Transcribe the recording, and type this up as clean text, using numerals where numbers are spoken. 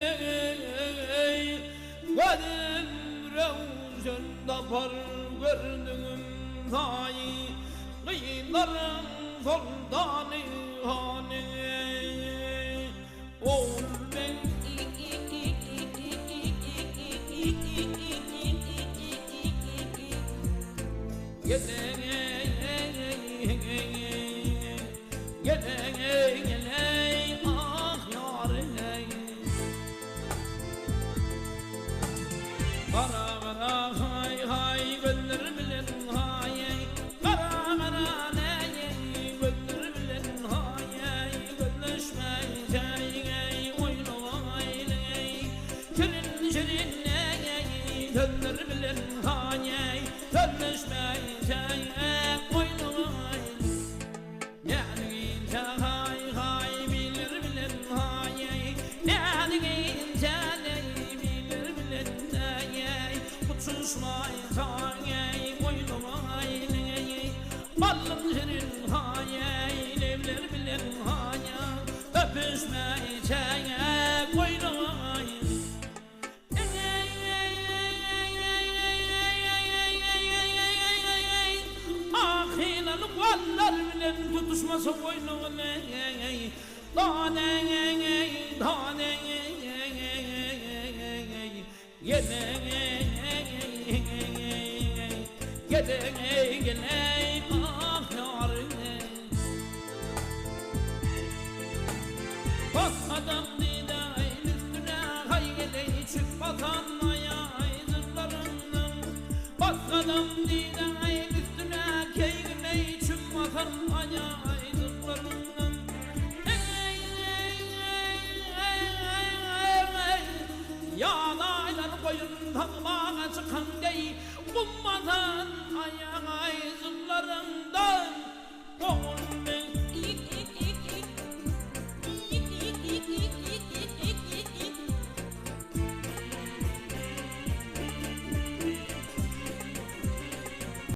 Vadim revşunda par gördüm zayi kıyıların soldanı hani oğul ben geley ah yarım kara kara hay hay gönlür bilen hay kara kara ney gönlür bilen hay gönlüşmeyeceği oynamayı şirin şirin ney gönlür bilen hay gönlüşmeyeceği oynamayı yani hay hay bilir bilen hay yani susmayacağım oynamayı balım senin hayal evler bilen hayal öpüşmeyeceğim oynamayı ahilalı vallar bilen tutuşmasa oynamayı tane geley ah yarım bak adam didayın üstüne hay geley çık batan ayaydırlarından bak adam didayın üstüne key geley çık batan ayaydırlarından yağlaylar koyun takmağa çıkan dey ummadan ayaydırlarından